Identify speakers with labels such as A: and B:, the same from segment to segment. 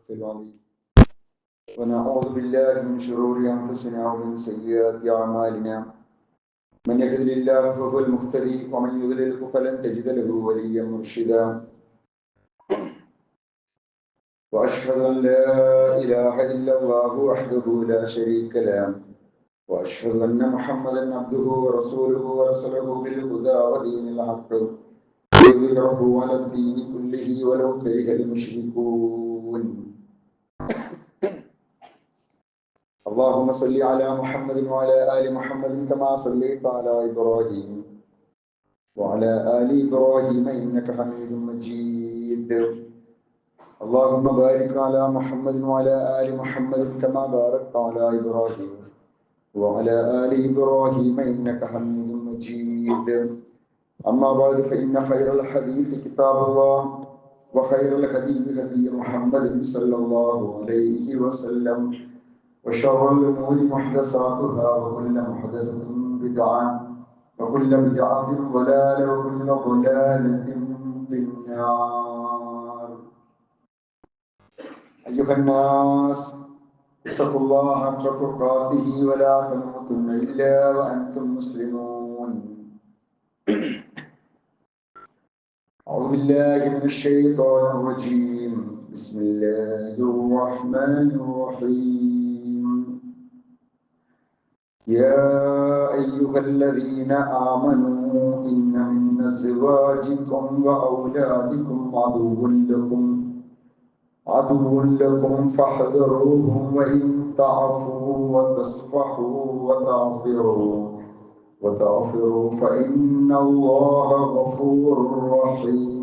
A: العليم ونعوذ بالله من شرور أنفسنا ومن سيئات أعمالنا من يهده الله فهو المهتدي ومن يضلل فلن تجد له وليا مرشدا وأشهد أن لا إله إلا الله وحده لا شريك له وأشهد أن محمدا عبده ورسوله وأرسله بالهدى ودين الحق ليظهره على الدين كله ولو كره المشركون اللهم صل على محمد وعلى آل محمد كما صليت على إبراهيم وعلى آل إبراهيم إنك حميد مجيد اللهم بارك على محمد وعلى آل محمد كما باركت على إبراهيم وعلى آل إبراهيم إنك حميد مجيد أما بعد فإن خير الحديث كتاب الله وخير الهدي هدي محمد صلى الله عليه وسلم وشر الأمور محدثاتها وكل محدثة بدعة وكل بدعة ضلالة وكل ضلالة في النار أيها الناس اتقوا الله حق تقاته ولا تموتن إلا وأنتم مسلمون أعوذ بالله من الشيطان الرجيم بسم الله الرحمن الرحيم يا أيها الذين آمنوا إن من أزواجكم وأولادكم عدو لكم فاحذروهم وإن تعفوا وتصفحوا وتغفروا فإن الله غفور رحيم.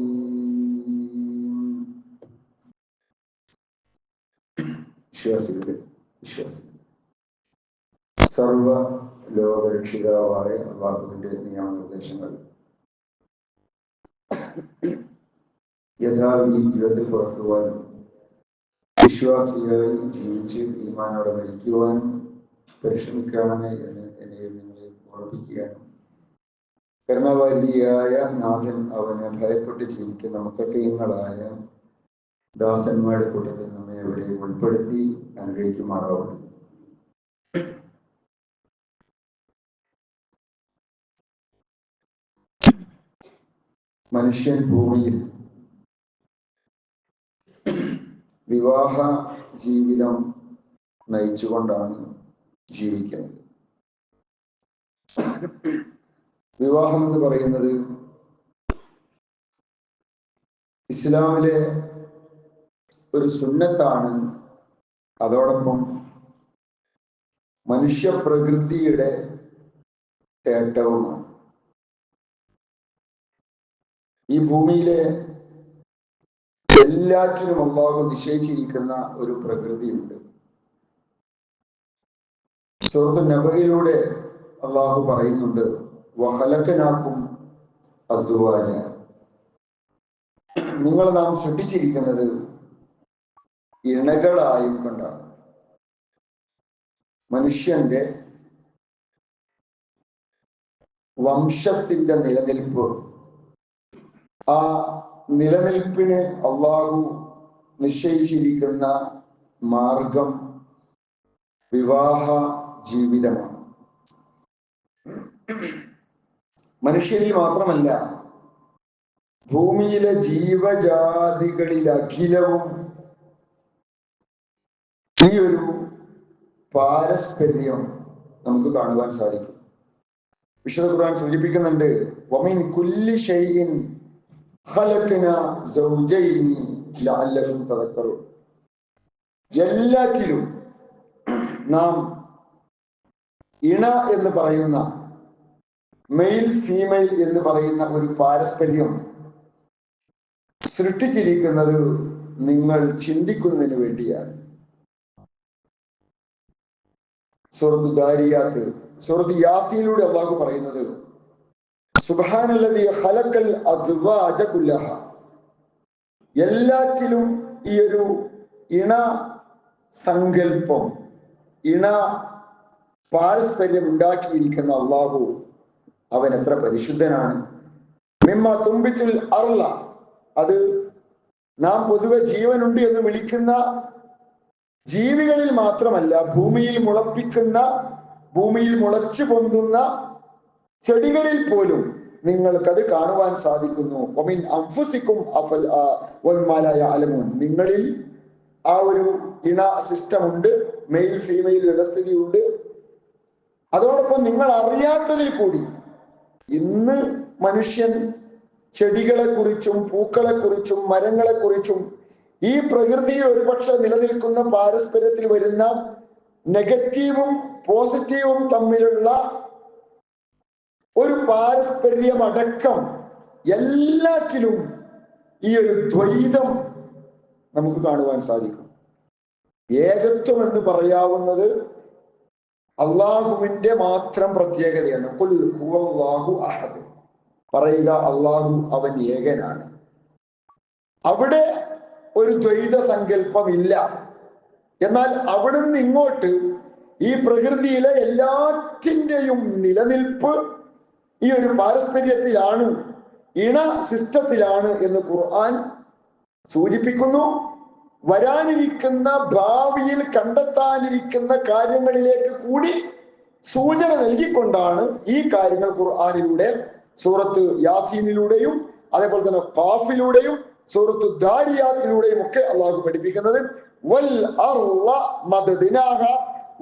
A: സർവ ലോകരക്ഷിതാവായ അല്ലാഹുവിന്റെ നിയമനിർദ്ദേശങ്ങൾ യഥാവിധി ജീവിതത്തിൽ പുറത്തുവാനും വിശ്വാസിയായി ജീവിച്ച് ഈമാനോടെ മരിക്കുവാനും പരിശ്രമിക്കണമേ എന്ന് എന്നെയും നിങ്ങളെ ഓർമ്മിപ്പിക്കുകയാണ്. കരുണാവാരിധിയായ നാഥൻ അവനെ ഭയപ്പെട്ട് ജീവിക്കുന്ന മുത്തഖീങ്ങളായ ദാസന്മാരുടെ കൂട്ടത്തിൽ നമ്മെ അവരെ ഉൾപ്പെടുത്തി അനുഗ്രഹിക്കുമാറാവുന്നു. മനുഷ്യൻ ഭൂമിയിൽ വിവാഹ ജീവിതം നയിച്ചുകൊണ്ടാണ് ജീവിക്കുന്നത്. വിവാഹം എന്ന് പറയുന്നത് ഇസ്ലാമിലെ ഒരു സുന്നത്താണ്. അതോടൊപ്പം മനുഷ്യ പ്രകൃതിയുടെ തേട്ടവുമാണ്. ഈ ഭൂമിയിലെ എല്ലാറ്റിനും അല്ലാഹു നിശ്ചയിച്ചിരിക്കുന്ന ഒരു പ്രകൃതിയുണ്ട്. സൂറത്ത് നബയിലൂടെ അല്ലാഹു പറയുന്നുണ്ട്, വഖലഖനാകും അസ്വാജ, നിങ്ങൾ നാം സൃഷ്ടിച്ചിരിക്കുന്നത് ഇണകളായും കൊണ്ടാണ്. മനുഷ്യന്റെ വംശത്തിന്റെ നിലനിൽപ്പ്, ആ നിലനിൽപ്പിന് അല്ലാഹു നിശ്ചയിച്ചിരിക്കുന്ന മാർഗം വിവാഹ ജീവിതമാണ്. മനുഷ്യരിൽ മാത്രമല്ല, ഭൂമിയിലെ ജീവജാതികളിൽ അഖിലവും ഈ ഒരു പാരസ്പര്യം നമുക്ക് കാണുവാൻ സാധിക്കും. വിശുദ്ധ ഖുർആൻ സൂചിപ്പിക്കുന്നുണ്ട്, വമിൻ കുല്ലി ഷൈഇൻ ഖലഖനാ സൗജൈനി ലഅല്ലകും തദക്കറൂൻ. എല്ലാറ്റിലും നാം ഇണ എന്ന് പറയുന്ന, മെയിൽ ഫീമെയിൽ എന്ന് പറയുന്ന ഒരു പാരസ്പര്യം സൃഷ്ടിച്ചിരിക്കുന്നത് നിങ്ങൾ ചിന്തിക്കുന്നതിന് വേണ്ടിയാണ്. സൂറത്ത് ദാരിയാത്ത്, സൂറത്ത് യാസീനിലൂടെ അല്ലാഹു പറയുന്നത്, സുബ്ഹാനല്ലദീ ഖലഖൽ അസ്വാജ കുല്ലഹ, എല്ലാറ്റിലും ഈ ഒരു ഇണ സങ്കല്പം, ഇണ പാരസ്പര്യം ഉണ്ടാക്കിയിരിക്കുന്ന അല്ലാഹു അവൻ എത്ര പരിശുദ്ധനാണ്. മിമ്മ തുംബിത്തുൽ അർള, അത് നാം പൊതുവെ ജീവനുണ്ട് എന്ന് വിളിക്കുന്ന ജീവികളിൽ മാത്രമല്ല, ഭൂമിയിൽ മുളപ്പിക്കുന്ന, ഭൂമിയിൽ മുളച്ചു പൊന്തുന്ന ചെടികളിൽ പോലും നിങ്ങൾക്കത് കാണുവാൻ സാധിക്കുന്നു. ഒമിൻ അംഫുസിക്കും നിങ്ങളിൽ ആ ഒരു ഇണ സിസ്റ്റം ഉണ്ട്, മെയിൽ ഫീമെയിൽ വ്യവസ്ഥിതിയുണ്ട്. അതോടൊപ്പം നിങ്ങൾ അറിയാത്തതിൽ കൂടി ഇന്ന് മനുഷ്യൻ ചെടികളെ കുറിച്ചും പൂക്കളെ കുറിച്ചും മരങ്ങളെ കുറിച്ചും ഈ പ്രകൃതിയിൽ ഒരുപക്ഷെ നിലനിൽക്കുന്ന പാരസ്പര്യത്തിൽ വരുന്ന നെഗറ്റീവും പോസിറ്റീവും തമ്മിലുള്ള ഒരു പാരസ്പര്യമടക്കം എല്ലാറ്റിലും ഈ ഒരു ദ്വൈതം നമുക്ക് കാണുവാൻ സാധിക്കും. ഏകത്വം എന്ന് പറയാവുന്നത് അള്ളാഹുവിന്റെ മാത്രം പ്രത്യേകതയാണ്. ഖുൽ ഹുവല്ലാഹു അഹദ്, പറയുക അള്ളാഹു അവൻ ഏകനാണ്. അവിടെ ഒരു ദ്വൈത സങ്കല്പമില്ല. എന്നാൽ അവിടുന്ന് ഇങ്ങോട്ട് ഈ പ്രകൃതിയിലെ എല്ലാറ്റിൻ്റെയും നിലനിൽപ്പ് ഈ ഒരു പാരസ്പര്യത്തിലാണ്, ഇണ സിസ്റ്റത്തിലാണ് എന്ന് ഖുർആൻ സൂചിപ്പിക്കുന്നു. വരാനിരിക്കുന്ന ഭാവിയിൽ കണ്ടെത്താനിരിക്കുന്ന കാര്യങ്ങളിലേക്ക് കൂടി സൂചന നൽകിക്കൊണ്ടാണ് ഈ കാര്യങ്ങൾ ഖുർആനിലൂടെ സൂറത്ത് യാസീനിലൂടെയും അതേപോലെ തന്നെ ഖാഫിലൂടെയും സൂറത്ത് ദാരിയാത്തിലൂടെയും ഒക്കെ അള്ളാഹു പഠിപ്പിക്കുന്നത്. വൽ അർള മദദ്നാഹ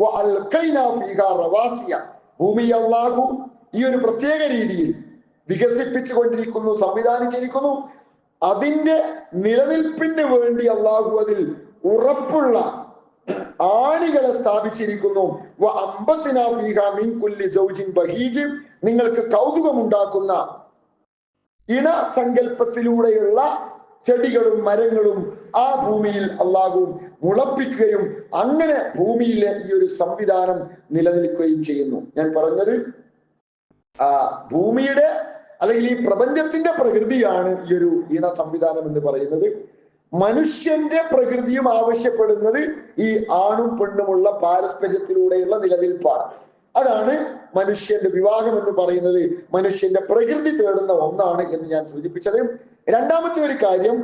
A: വഅൽഖൈനാ ഫീഹാ റവാസിയ, ഭൂമി അള്ളാഹു ഈ ഒരു പ്രത്യേക രീതിയിൽ വികസിപ്പിച്ചു കൊണ്ടിരിക്കുന്നു, സംവിധാനിച്ചിരിക്കുന്നു. അതിന്റെ നിലനിൽപ്പിന് വേണ്ടി അള്ളാഹു അതിൽ ഉറപ്പുള്ള ആണികളെ സ്ഥാപിച്ചിരിക്കുന്നു. നിങ്ങൾക്ക് കൗതുകമുണ്ടാക്കുന്ന ഇണ സങ്കല്പത്തിലൂടെയുള്ള ചെടികളും മരങ്ങളും ആ ഭൂമിയിൽ അള്ളാഹു മുളപ്പിക്കുകയും അങ്ങനെ ഭൂമിയിലെ ഈ ഒരു സംവിധാനം നിലനിൽക്കുകയും ചെയ്യുന്നു. ഞാൻ പറഞ്ഞത് ഭൂമിയുടെ അല്ലെങ്കിൽ ഈ പ്രപഞ്ചത്തിന്റെ പ്രകൃതിയാണ് ഈ ഒരു ഇണ സംവിധാനം എന്ന് പറയുന്നത്. മനുഷ്യന്റെ പ്രകൃതിയും ആവശ്യപ്പെടുന്നത് ഈ ആണും പെണ്ണുമുള്ള പാരസ്പര്യത്തിലൂടെയുള്ള നിലനിൽപ്പാണ്. അതാണ് മനുഷ്യന്റെ വിവാഹം എന്ന് പറയുന്നത്, മനുഷ്യന്റെ പ്രകൃതി തേടുന്ന ഒന്നാണ് എന്ന് ഞാൻ സൂചിപ്പിച്ചത്. രണ്ടാമത്തെ ഒരു കാര്യം,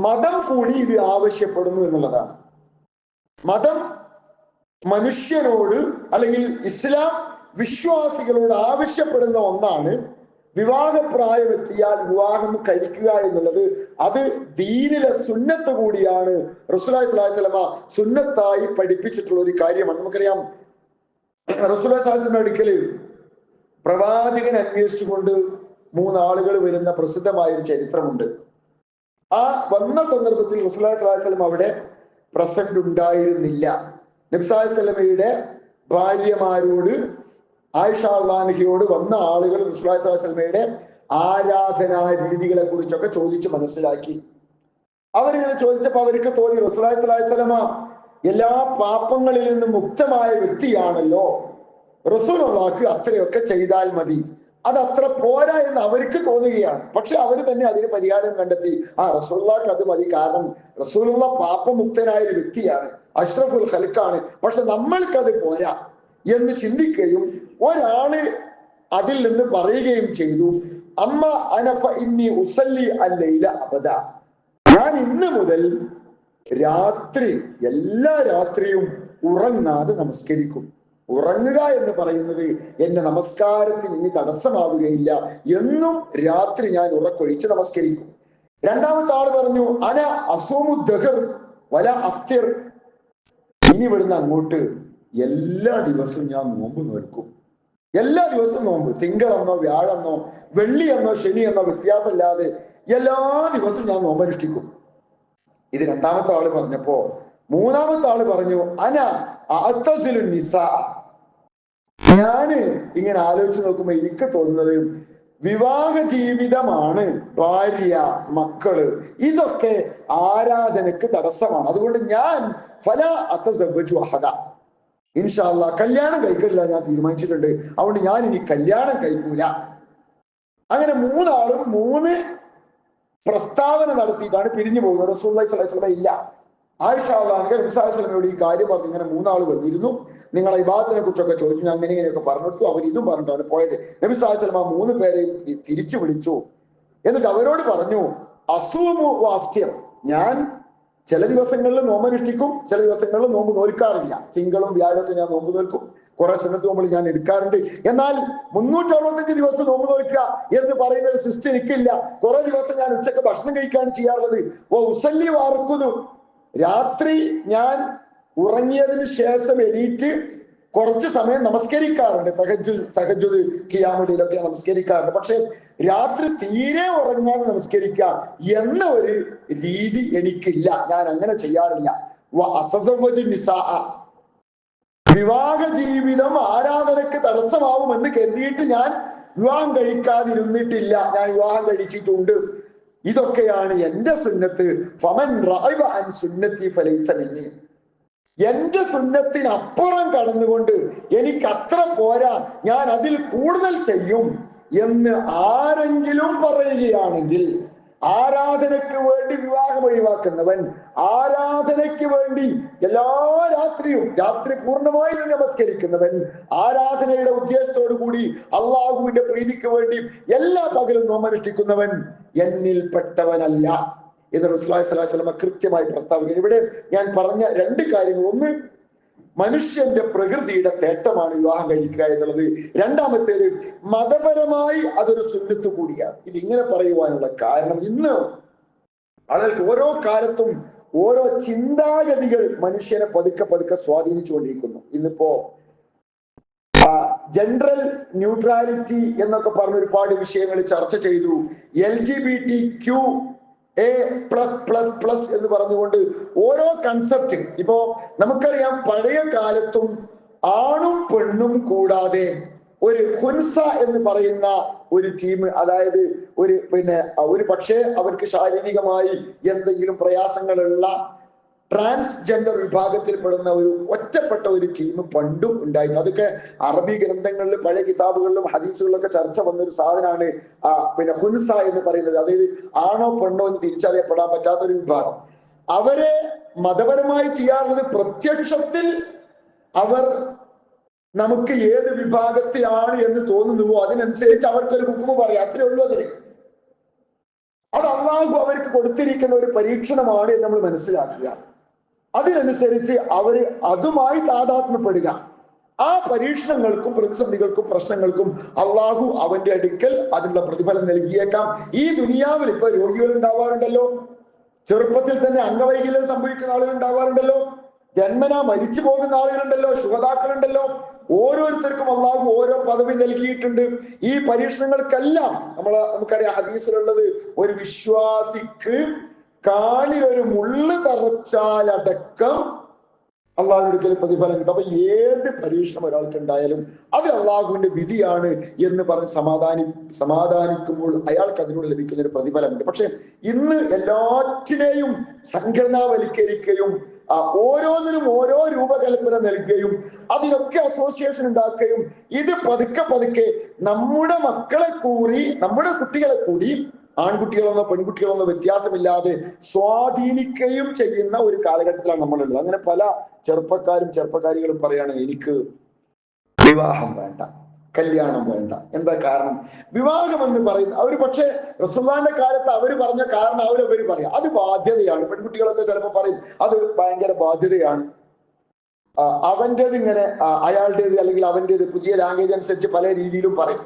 A: മതം കൂടി ഇത് ആവശ്യപ്പെടുന്നു എന്നുള്ളതാണ്. മതം മനുഷ്യനോട് അല്ലെങ്കിൽ ഇസ്ലാം വിശ്വാസികളോട് ആവശ്യപ്പെടുന്ന ഒന്നാണ്. വിവാഹപ്രായമെത്തിയാൽ വിവാഹം കഴിക്കുക എന്നുള്ളത് അത് ദീനിലെ സുന്നത്ത് കൂടിയാണ്. റസൂലുള്ളാഹി സ്വല്ലല്ലാഹു അലൈഹി വസല്ലമ സുന്നത്തായി പഠിപ്പിച്ചിട്ടുള്ള ഒരു കാര്യമാണ്. നമുക്കറിയാം, റസൂലുള്ളാഹി സ്വല്ലല്ലാഹു അലൈഹി വസല്ലമയുടെ അടുക്കൽ പ്രവാചകൻ അന്വേഷിച്ചുകൊണ്ട് 3 ആളുകൾ വരുന്ന പ്രസിദ്ധമായ ഒരു ചരിത്രമുണ്ട്. ആ വന്ന സന്ദർഭത്തിൽ റസൂലുള്ളാഹി സ്വല്ലല്ലാഹു അലൈഹി വസല്ലമ അവിടെ പ്രസന്റ് ഉണ്ടായിരുന്നില്ല. നബി സല്ലല്ലാഹു അലൈഹി വസല്ലമയുടെ ഭാര്യമാരോട്, ആയിഷ റളിയല്ലാഹു വന്ന ആളുകൾ റസൂലുള്ളാഹി സ്വല്ലല്ലാഹു അലൈഹി വസല്ലമയുടെ ആരാധനാ രീതികളെ കുറിച്ചൊക്കെ ചോദിച്ച് മനസ്സിലാക്കി. അവരിങ്ങനെ ചോദിച്ചപ്പോൾ അവർക്ക് തോന്നി, റസൂലുള്ളാഹി സ്വല്ലല്ലാഹു അലൈഹി വസല്ലമ എല്ലാ പാപങ്ങളിൽ നിന്നും മുക്തമായ വ്യക്തിയാണല്ലോ, റസൂലുള്ളാഹിക്ക് അത്രയൊക്കെ ചെയ്താൽ മതി, അത് അത്ര പോരാ എന്ന് അവർക്ക് തോന്നുകയാണ്. പക്ഷെ അവർ തന്നെ അതിന് പരിഹാരം കണ്ടെത്തി. റസൂലുള്ളാഹിക്ക് അത് മതി, കാരണം റസൂലുള്ള പാപമുക്തനായ ഒരു വ്യക്തിയാണ്, അഷ്റഫുൽ ഖൽഖാണ്. പക്ഷെ നമ്മൾക്കത് പോരാ എന്ന് ചിന്തിക്കുകയും ഒരാള് അതിൽ നിന്ന് പറയുകയും ചെയ്തു, അമ്മ അനഫ ഇന്നി ഉസല്ലി അല്ലൈല അബദ, ഞാൻ ഇന്ന് മുതൽ രാത്രി എല്ലാ രാത്രിയും ഉറങ്ങാതെ നമസ്കരിക്കും. ഉറങ്ങുക എന്ന് പറയുന്നത് എന്റെ നമസ്കാരത്തിന് ഇനി തടസ്സമാവുകയില്ല, എന്നും രാത്രി ഞാൻ ഉറക്കൊഴിച്ച് നമസ്കരിക്കും. രണ്ടാമത്തെ ആള് പറഞ്ഞു, അന അസൂമു ദഹർ വല അഫ്തിർ, ഇനി ഇവിടുന്ന് അങ്ങോട്ട് എല്ലാ ദിവസവും ഞാൻ നോമ്പ് നോൽക്കും. എല്ലാ ദിവസവും നോമ്പ്, തിങ്കളെന്നോ വ്യാഴെന്നോ വെള്ളിയെന്നോ ശനിയെന്നോ വ്യത്യാസമില്ലാതെ എല്ലാ ദിവസവും ഞാൻ നോമ്പനുഷ്ഠിക്കും. ഇത് രണ്ടാമത്തെ ആള് പറഞ്ഞപ്പോ മൂന്നാമത്തെ ആള് പറഞ്ഞു, അന അഅ്തസിലു നിസാ, ഞാന് ഇങ്ങനെ ആലോചിച്ച് നോക്കുമ്പോ എനിക്ക് തോന്നുന്നത് വിവാഹ ജീവിതമാണ്, ഭാര്യ മക്കള് ഇതൊക്കെ ആരാധനക്ക് തടസ്സമാണ്. അതുകൊണ്ട് ഞാൻ ഫലാ അതസവ്വജു അഹദ, ഇൻഷാ അല്ലാഹ് കല്യാണം കഴിക്കില്ല ഞാൻ തീരുമാനിച്ചിട്ടുണ്ട്, അതുകൊണ്ട് ഞാൻ ഇനി കല്യാണം കഴിക്കൂല. അങ്ങനെ 3 ആളും 3 പ്രസ്താവന നടത്തിയിട്ടാണ് പിരിഞ്ഞു പോകുന്നത്. റസൂലുള്ളാഹി സ്വല്ലല്ലാഹു അലൈഹി വസല്ലം ഇല്ല. ആയിഷ റളിയല്ലാഹു അൻഹ നബി സല്ലല്ലാഹു അലൈഹി വസല്ലമയോട് ഈ കാര്യം പറഞ്ഞു, ഇങ്ങനെ 3 ആള് വന്നിരുന്നു, നിങ്ങളെ ഇബാദത്തിനെ കുറിച്ചൊക്കെ ചോദിച്ചു, ഞാൻ ഇങ്ങനെയൊക്കെ പറഞ്ഞിട്ടു, അവർ ഇതും പറഞ്ഞിട്ടാണ് പോയത്. നബി സല്ലല്ലാഹു അലൈഹി വസല്ലം 3 പേരെയും തിരിച്ചു വിളിച്ചു. എന്നിട്ട് അവരോട് പറഞ്ഞു, അസൂമു വാഫ്തിർ, ഞാൻ ചില ദിവസങ്ങളിൽ നോമ്പനുഷ്ഠിക്കും, ചില ദിവസങ്ങളിൽ നോമ്പ് നോൽക്കാറില്ല. തിങ്കളും വ്യാഴമൊക്കെ ഞാൻ നോമ്പ് നോൽക്കും, കുറെ സുന്നത്ത് നോമ്പുകൾ ഞാൻ എടുക്കാറുണ്ട്. എന്നാൽ 365 ദിവസം നോമ്പ് നോൽക്കുക എന്ന് പറയുന്ന ഒരു സിസ്റ്റം എനിക്കില്ല. കുറെ ദിവസം ഞാൻ ഉച്ചക്ക് ഭക്ഷണം കഴിക്കുകയാണ് ചെയ്യാറുള്ളത്. ഓ ഉസല്ലി വാർക്കുന്നു, രാത്രി ഞാൻ ഉറങ്ങിയതിന് ശേഷം എണീറ്റ് കുറച്ച് സമയം നമസ്കരിക്കാറുണ്ട്. തഹജ്ജുദ് ഖിയാമുലൊക്കെ നമസ്കരിക്കാറുണ്ട്. പക്ഷെ രാത്രി തീരെ ഉറങ്ങാതെ നമസ്കരിക്കുക എന്ന ഒരു രീതി എനിക്കില്ല, ഞാൻ അങ്ങനെ ചെയ്യാറില്ല. വിവാഹ ജീവിതം ആരാധനക്ക് തടസ്സമാവുമെന്ന് കരുതിയിട്ട് ഞാൻ വിവാഹം കഴിക്കാതിരുന്നിട്ടില്ല, ഞാൻ വിവാഹം കഴിച്ചിട്ടുണ്ട്. ഇതൊക്കെയാണ് എന്റെ സുന്നത്ത്. ഫമൻ റഅബ അൻ സുന്നത്തി ഫലൈസ മിന്നി, എന്റെ സുന്നത്തിനപ്പുറം കടന്നുകൊണ്ട് എനിക്ക് അത്ര പോരാ, ഞാൻ അതിൽ കൂടുതൽ ചെയ്യും എന്ന് ആരെങ്കിലും പറയുകയാണെങ്കിൽ, ആരാധനയ്ക്ക് വേണ്ടി വിവാഹം ഒഴിവാക്കുന്നവൻ, ആരാധനയ്ക്ക് വേണ്ടി എല്ലാ രാത്രി പൂർണ്ണമായി നമസ്കരിക്കുന്നവൻ, ആരാധനയുടെ ഉദ്ദേശത്തോടു കൂടി അള്ളാഹുവിന്റെ പ്രീതിക്ക് വേണ്ടി എല്ലാ പകലും നോമ്പനുഷ്ഠിക്കുന്നവൻ എന്നിൽപ്പെട്ടവനല്ല എന്ന് റസൂലുള്ളാഹി സ്വല്ലല്ലാഹു അലൈഹി വസല്ലം കൃത്യമായി പ്രസ്താവിക്കുന്നു. ഇവിടെ ഞാൻ പറഞ്ഞ രണ്ട് കാര്യങ്ങൾ, ഒന്ന് മനുഷ്യന്റെ പ്രകൃതിയുടെ തേട്ടമാണ് വിവാഹം കഴിക്കുക എന്നുള്ളത്. രണ്ടാമത്തേത് മതപരമായി അതൊരു സുന്നത്ത് കൂടിയാണ്. ഇതിങ്ങനെ പറയുവാനുള്ള കാരണം, ഇന്ന് ആളുകൾക്ക് ഓരോ കാലത്തും ഓരോ ചിന്താഗതികൾ മനുഷ്യനെ പതുക്കെ സ്വാധീനിച്ചുകൊണ്ടിരിക്കുന്നു. ഇന്നിപ്പോ ജനറൽ ന്യൂട്രാലിറ്റി എന്നൊക്കെ പറഞ്ഞ ഒരുപാട് വിഷയങ്ങൾ ചർച്ച ചെയ്തു. LGBTQ A+++ എന്ന് പറഞ്ഞുകൊണ്ട് ഓരോ കൺസെപ്റ്റ്. ഇപ്പോ നമുക്കറിയാം, പഴയ കാലത്തും ആണും പെണ്ണും കൂടാതെ ഒരു ഹുൻസ എന്ന് പറയുന്ന ഒരു ടീം, അതായത് ഒരു പക്ഷേ അവർക്ക് ശാരീരികമായി എന്തെങ്കിലും പ്രയാസങ്ങളുള്ള ട്രാൻസ്ജെൻഡർ വിഭാഗത്തിൽപ്പെടുന്ന ഒരു ഒറ്റപ്പെട്ട ഒരു ടീം പണ്ടും ഉണ്ടായിരുന്നു. അതൊക്കെ അറബി ഗ്രന്ഥങ്ങളിലും പഴയ കിതാബുകളിലും ഹദീസുകളിലൊക്കെ ചർച്ച വന്നൊരു സാധനമാണ് ഹുൻസ എന്ന് പറയുന്നത്. അതായത് ആണോ പെണ്ണോ എന്ന് തിരിച്ചറിയപ്പെടാൻ പറ്റാത്തൊരു വിഭാഗം. അവരെ മതപരമായി ചെയ്യാറുള്ളത്, പ്രത്യക്ഷത്തിൽ അവർ നമുക്ക് ഏത് വിഭാഗത്തിലാണ് എന്ന് തോന്നുന്നുവോ അതിനനുസരിച്ച് അവർക്കൊരു ഹുക്മ് പറയാം, അത്രേ ഉള്ളൂ. അത് അള്ളാഹു അവർക്ക് കൊടുത്തിരിക്കുന്ന ഒരു പരീക്ഷണമാണ് എന്ന് നമ്മൾ മനസ്സിലാക്കുക. അതിനനുസരിച്ച് അവര് അതുമായി താദാത്മ്യപ്പെടുക. ആ പരീക്ഷണങ്ങൾക്കും പ്രതിസന്ധികൾക്കും പ്രശ്നങ്ങൾക്കും അള്ളാഹു അവന്റെ അടുക്കൽ അതിനുള്ള പ്രതിഫലം നൽകിയേക്കാം. ഈ ദുനിയാവിൽ ഇപ്പൊ രോഗികൾ ഉണ്ടാവാറുണ്ടല്ലോ, ചെറുപ്പത്തിൽ തന്നെ അംഗവൈകല്യം സംഭവിക്കുന്ന ആളുകൾ ഉണ്ടാവാറുണ്ടല്ലോ, ജന്മനാ മരിച്ചു പോകുന്ന ആളുകളുണ്ടല്ലോ, ശുഹദാക്കളുണ്ടല്ലോ. ഓരോരുത്തർക്കും അള്ളാഹു ഓരോ പദവി നൽകിയിട്ടുണ്ട്. ഈ പരീക്ഷണങ്ങൾക്കെല്ലാം നമുക്കറിയാം, ഹദീസിലുള്ളത്, ഒരു വിശ്വാസിക്ക് കാലിൽ ഒരു മുള്ള് തറച്ചാലടക്കം അള്ളാഹുവിന്റെ അടുക്കൽ പ്രതിഫലം കിട്ടും. അപ്പൊ ഏത് പരീക്ഷണം ഒരാൾക്ക് ഉണ്ടായാലും അത് അള്ളാഹുവിന്റെ വിധിയാണ് എന്ന് പറഞ്ഞ് സമാധാനിക്കുമ്പോൾ അയാൾക്ക് അതിനോട് ലഭിക്കുന്ന ഒരു പ്രതിഫലമുണ്ട്. പക്ഷെ ഇന്ന് എല്ലാറ്റിനെയും സംഘടനാവൽക്കരിക്കുകയും ഓരോന്നിനും ഓരോ രൂപകൽപ്പന നൽകുകയും അതിനൊക്കെ അസോസിയേഷൻ ഉണ്ടാക്കുകയും ഇത് പതുക്കെ നമ്മുടെ മക്കളെ കൂടി, നമ്മുടെ കുട്ടികളെ കൂടി, ആൺകുട്ടികളെന്നോ പെൺകുട്ടികളെന്നോ വ്യത്യാസമില്ലാതെ സ്വാധീനിക്കുകയും ചെയ്യുന്ന ഒരു കാലഘട്ടത്തിലാണ് നമ്മളുള്ളത്. അങ്ങനെ പല ചെറുപ്പക്കാരികളും പറയാണ്, എനിക്ക് വിവാഹം വേണ്ട, കല്യാണം വേണ്ട. എന്താ കാരണം? വിവാഹം എന്ന് പറയുന്ന അവര്, പക്ഷെ റസൂലുള്ളാഹിന്റെ കാലത്ത് അവര് പറഞ്ഞ കാരണം അവര് പറയാം, അത് ബാധ്യതയാണ്. പെൺകുട്ടികളൊക്കെ ചിലപ്പോൾ പറയും അത് ഭയങ്കര ബാധ്യതയാണ്, അവൻ്റെത് ഇങ്ങനെ, അയാളുടേത് അല്ലെങ്കിൽ അവൻ്റെത്, പുതിയ ലാംഗ്വേജ് അനുസരിച്ച് പല രീതിയിലും പറയും.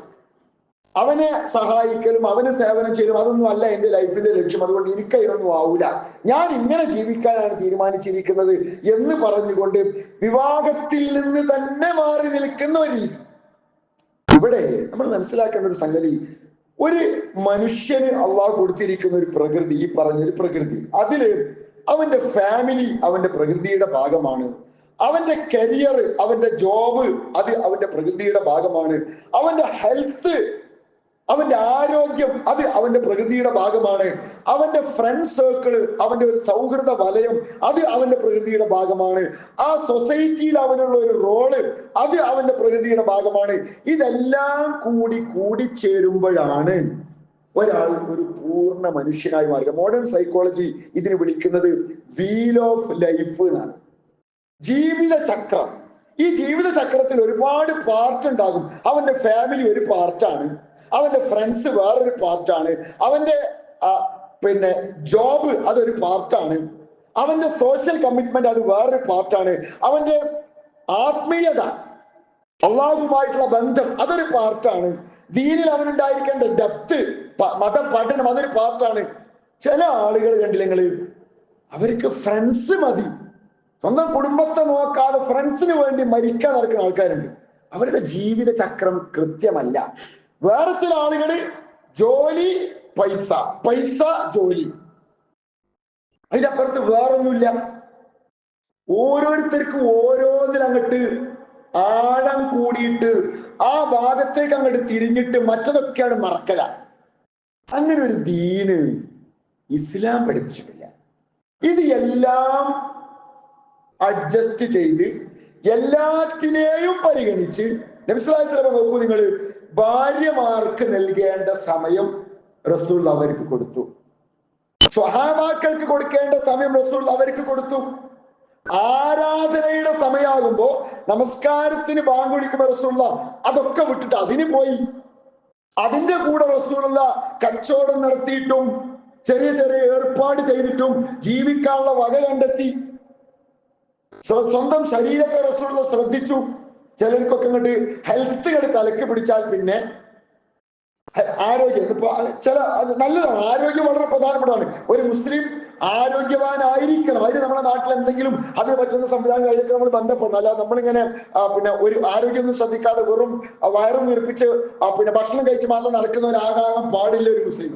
A: അവനെ സഹായിക്കലും അവന് സേവനം ചെയ്യലും അതൊന്നും അല്ല എന്റെ ലൈഫിന്റെ ലക്ഷ്യം, അതുകൊണ്ട് എനിക്ക് അതിനൊന്നും ആവൂല, ഞാൻ ഇങ്ങനെ ജീവിക്കാനാണ് തീരുമാനിച്ചിരിക്കുന്നത് എന്ന് പറഞ്ഞുകൊണ്ട് വിവാഹത്തിൽ നിന്ന് തന്നെ മാറി നിൽക്കുന്ന ഒരു രീതി. ഇവിടെ നമ്മൾ മനസ്സിലാക്കേണ്ട ഒരു സംഗതി, ഒരു മനുഷ്യന് അള്ളാഹു കൊടുത്തിരിക്കുന്ന ഒരു പ്രകൃതി, ഈ പറഞ്ഞൊരു പ്രകൃതി, അതില് അവന്റെ ഫാമിലി അവന്റെ പ്രകൃതിയുടെ ഭാഗമാണ്. അവന്റെ കരിയർ, അവന്റെ ജോബ്, അത് അവന്റെ പ്രകൃതിയുടെ ഭാഗമാണ്. അവന്റെ ഹെൽത്ത്, അവന്റെ ആരോഗ്യം, അത് അവന്റെ പ്രകൃതിയുടെ ഭാഗമാണ്. അവന്റെ ഫ്രണ്ട് സർക്കിള്, അവന്റെ ഒരു സൗഹൃദ വലയം, അത് അവന്റെ പ്രകൃതിയുടെ ഭാഗമാണ്. ആ സൊസൈറ്റിയിൽ അവനുള്ള ഒരു റോള്, അത് അവന്റെ പ്രകൃതിയുടെ ഭാഗമാണ്. ഇതെല്ലാം കൂടിച്ചേരുമ്പോഴാണ് ഒരാൾ ഒരു പൂർണ്ണ മനുഷ്യനായി മാറുക. മോഡേൺ സൈക്കോളജി ഇതിന് വിളിക്കുന്നത് വീൽ ഓഫ് ലൈഫ് എന്നാണ്, ജീവിത ചക്രം. ഈ ജീവിത ചക്രത്തിൽ ഒരുപാട് പാർട്ട് ഉണ്ടാകും. അവന്റെ ഫാമിലി ഒരു പാർട്ടാണ്, അവന്റെ ഫ്രണ്ട്സ് വേറൊരു പാർട്ടാണ്, അവന്റെ പിന്നെ ജോബ് അതൊരു പാർട്ടാണ്, അവന്റെ സോഷ്യൽ കമ്മിറ്റ്മെന്റ് അത് വേറൊരു പാർട്ടാണ്, അവന്റെ ആത്മീയത അള്ളാഹുമായിട്ടുള്ള ബന്ധം അതൊരു പാർട്ടാണ്, ദീനിൽ അവനുണ്ടായിരിക്കേണ്ട ഡെപ്ത് മത പഠനം അതൊരു പാർട്ടാണ്. ചില ആളുകൾ കണ്ടില്ല നിങ്ങള്, അവർക്ക് ഫ്രണ്ട്സ് മതി, സ്വന്തം കുടുംബത്തെ നോക്കാതെ ഫ്രണ്ട്സിന് വേണ്ടി മരിക്കാൻ നടക്കുന്ന ആൾക്കാരുണ്ട്. അവരുടെ ജീവിത ചക്രം കൃത്യമല്ല. വേറെ ചില ആളുകള് ജോലി പൈസ, പൈസ ജോലി, അതിന്റെ അപ്പുറത്ത് വേറൊന്നുമില്ല. ഓരോരുത്തർക്കും ഓരോന്നിനങ്ങട്ട് ആഴം കൂടിയിട്ട് ആ ഭാഗത്തേക്ക് അങ്ങോട്ട് തിരിഞ്ഞിട്ട് മറ്റതൊക്കെയാണ് മറക്കല. അങ്ങനെ ഒരു ദീന് ഇസ്ലാം പഠിപ്പിച്ചിട്ടില്ല. ഇത് എല്ലാം അഡ്ജസ്റ്റ് ചെയ്ത് എല്ലാറ്റിനെയും പരിഗണിച്ച് നബി സല്ലല്ലാഹു അലൈഹി വസല്ലം നോക്കൂ നിങ്ങൾ, ഭാര്യമാർക്ക് നൽകേണ്ട സമയം റസൂൽ അവർക്ക് കൊടുത്തു, സ്വഹാബാക്കൾക്ക് കൊടുക്കേണ്ട സമയം റസൂൽ അവർക്ക് കൊടുത്തു. ആരാധനയുടെ സമയമാകുമ്പോ നമസ്കാരത്തിന് ബാങ്ക് വിളിക്കുമ്പോ റസൂലുള്ള അതൊക്കെ വിട്ടിട്ട് അതിന് പോയി. അതിന്റെ കൂടെ റസൂലുള്ള കച്ചവടം നടത്തിയിട്ടും ചെറിയ ചെറിയ ഏർപ്പാട് ചെയ്തിട്ടും ജീവിക്കാനുള്ള വക കണ്ടെത്തി. സ്വന്തം ശരീരത്തെ റസൂലുള്ള ശ്രദ്ധിച്ചു. ചിലർക്കൊക്കെ ഇങ്ങോട്ട് ഹെൽത്ത് കണ്ട് തലക്ക് പിടിച്ചാൽ പിന്നെ ആരോഗ്യം ചില നല്ലതാണ്, ആരോഗ്യം വളരെ പ്രധാനപ്പെട്ടതാണ്. ഒരു മുസ്ലിം ആരോഗ്യവാനായിരിക്കണം. അതിന് നമ്മുടെ നാട്ടിൽ എന്തെങ്കിലും അതിന് പറ്റുന്ന സംവിധാനം അതിലൊക്കെ നമ്മൾ ബന്ധപ്പെടണം. അല്ലാതെ നമ്മളിങ്ങനെ പിന്നെ ഒരു ആരോഗ്യമൊന്നും ശ്രദ്ധിക്കാതെ വെറും വയറും വീർപ്പിച്ച് പിന്നെ ഭക്ഷണം കഴിച്ച് മാത്രം നടക്കുന്നവരാകാൻ പാടില്ല ഒരു മുസ്ലിം.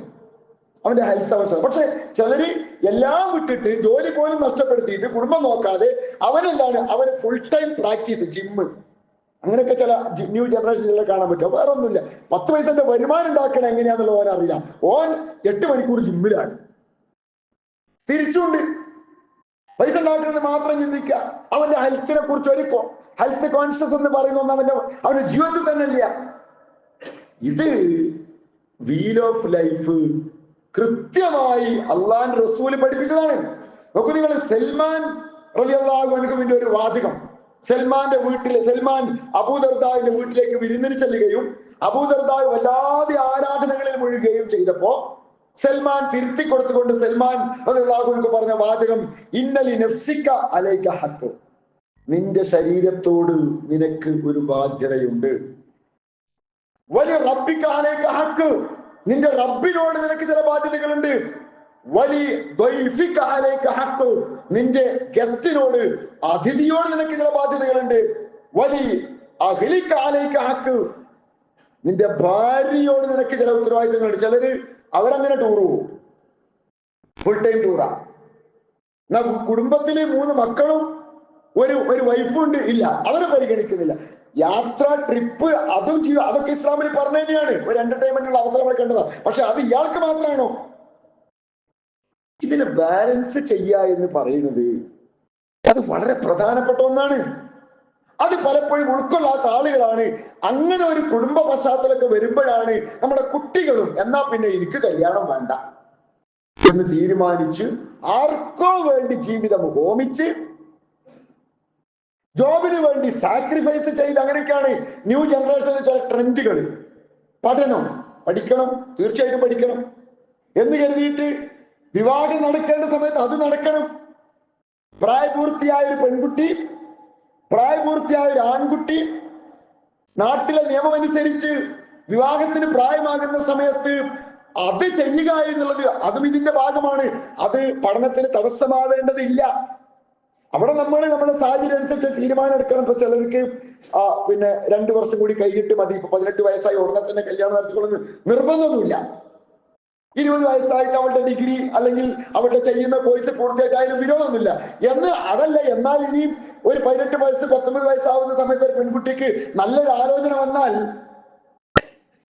A: അവന്റെ ഹെൽത്ത് അവസ്ഥ. പക്ഷെ ചിലര് എല്ലാം വിട്ടിട്ട് ജോലി പോലും നഷ്ടപ്പെടുത്തിയിട്ട് കുടുംബം നോക്കാതെ അവനെന്താണ്, അവന് ഫുൾ ടൈം പ്രാക്ടീസ്, ജിമ്മ്, അങ്ങനെയൊക്കെ ചില ന്യൂ ജനറേഷനിലെ കാണാൻ പറ്റും. വേറെ ഒന്നുമില്ല, 10 പൈസന്റെ വരുമാനം ഉണ്ടാക്കണം എങ്ങനെയാണെന്നുള്ള ഓൻ അറിയില്ല. ഓൻ 8 മണിക്കൂർ ജിമ്മിലാണ്. തിരിച്ചുണ്ട് പൈസ ഉണ്ടാക്കുന്നത് മാത്രം ചിന്തിക്കുക. അവന്റെ ഹെൽത്തിനെ കുറിച്ച് ഒരു ഹെൽത്ത് കോൺഷ്യസ് എന്ന് പറയുന്ന ഒന്നും അവന്റെ ജീവിതത്തിൽ തന്നെ ഇല്ല. ഇത് വീൽ ഓഫ് ലൈഫ് കൃത്യമായി അള്ളാഹുവിന്റെ റസൂല് പഠിപ്പിച്ചതാണ്. നോക്കൂ നിങ്ങൾ, സൽമാൻ റളിയല്ലാഹു അൻഹുവിന്റെ ഒരു വാചകം. സൽമാന്റെ വീട്ടിലെ സൽമാൻ അബൂദർദാവിന്റെ വീട്ടിലേക്ക് വിരുന്നിന് ചെല്ലുകയും അബൂദർദാവ് വല്ലാതെ ആരാധനകളിൽ മുഴുകുകയും ചെയ്തപ്പോ സൽമാൻ തിരുത്തി കൊടുത്തുകൊണ്ട് സൽമാൻ റളിയല്ലാഹു അൻഹു പറഞ്ഞ വാചകം, ഇന്നലി നഫ്സിക അലൈക ഹഖ്, നിന്റെ ശരീരത്തോട് നിനക്ക് ഒരു ബാധ്യതയുണ്ട്. വലി റബ്ബിക അലൈക ഹഖ്, നിന്റെ റബ്ബിനോട് നിനക്ക് ചില ബാധ്യതകളുണ്ട്. വലി ദൈഫിക അലൈക ഹഖ്, നിന്റെ ഗസ്റ്റിനോട് അതിഥിയോട് നിനക്ക് ചില ബാധ്യതകളുണ്ട്. വലി അഹ്ലിക അലൈക ഹഖ്, നിന്റെ ഭാര്യയോട് നിനക്ക് ചില ഉത്തരവാദിത്തങ്ങളുണ്ട്. ചിലര് അവരങ്ങനെ ടൂർ പോകും, ഫുൾ ടൈം ടൂറാ. എന്നാ കുടുംബത്തില് 3 മക്കളും ഒരു വൈഫുണ്ട്, ഇല്ല, അവരെ പരിഗണിക്കുന്നില്ല. യാത്ര, ട്രിപ്പ്, അതും ചെയ്യും, അതൊക്കെ ഇസ്ലാമിൽ പറഞ്ഞു തന്നെയാണ്. ഒരു എന്റർടൈൻമെന്റിനുള്ള അവസരങ്ങൾ കണ്ടതാണ്. പക്ഷെ അത് ഇയാൾക്ക് മാത്രമാണോ? ഇതിനെ ബാലൻസ് ചെയ്യുക എന്ന് പറയുന്നത് അത് വളരെ പ്രധാനപ്പെട്ട ഒന്നാണ്. അത് പലപ്പോഴും ഉൾക്കൊള്ളാത്ത ആളുകളാണ്. അങ്ങനെ ഒരു കുടുംബ പശ്ചാത്തലമൊക്കെ വരുമ്പോഴാണ് നമ്മുടെ കുട്ടികളും എന്നാ പിന്നെ എനിക്ക് കല്യാണം വേണ്ട എന്ന് തീരുമാനിച്ച് ആർക്കോ വേണ്ടി ജീവിതം ഹോമിച്ച് ജോബിന് വേണ്ടി സാക്രിഫൈസ് ചെയ്ത്, അങ്ങനെയൊക്കെയാണ് ന്യൂ ജനറേഷനിൽ ചില ട്രെൻഡുകൾ. പഠിക്കണം, തീർച്ചയായിട്ടും പഠിക്കണം എന്ന് കരുതിയിട്ട് വിവാഹം നടക്കേണ്ട സമയത്ത് അത് നടക്കണം. പ്രായപൂർത്തിയായ ഒരു പെൺകുട്ടി, പ്രായപൂർത്തിയായ ഒരു ആൺകുട്ടി നാട്ടിലെ നിയമം അനുസരിച്ച് വിവാഹത്തിന് പ്രായമാകുന്ന സമയത്ത് അത് ചെയ്യുക എന്നുള്ളത് അതും ഇതിന്റെ ഭാഗമാണ്. അത് പഠനത്തിന് തടസ്സമാവേണ്ടതില്ല. അവിടെ നമ്മുടെ സാഹചര്യം അനുസരിച്ച് തീരുമാനം എടുക്കണം. ഇപ്പൊ ചിലർക്ക് പിന്നെ 2 വർഷം കൂടി കഴിഞ്ഞിട്ട് മതി, ഇപ്പൊ 18 വയസ്സായി ഉടനെ തന്നെ കല്യാണം നടത്തിക്കൊള്ളുന്ന നിർബന്ധമൊന്നുമില്ല. 20 വയസ്സായിട്ട് അവളുടെ ഡിഗ്രി അല്ലെങ്കിൽ അവളുടെ ചെയ്യുന്ന കോഴ്സ് പൂർത്തിയായിട്ടായാലും വിരോധമൊന്നുമില്ല എന്ന്. അതല്ല, എന്നാൽ ഇനിയും ഒരു 18 വയസ്സ് 19 വയസ്സാവുന്ന സമയത്ത് ഒരു പെൺകുട്ടിക്ക് നല്ലൊരു ആലോചന വന്നാൽ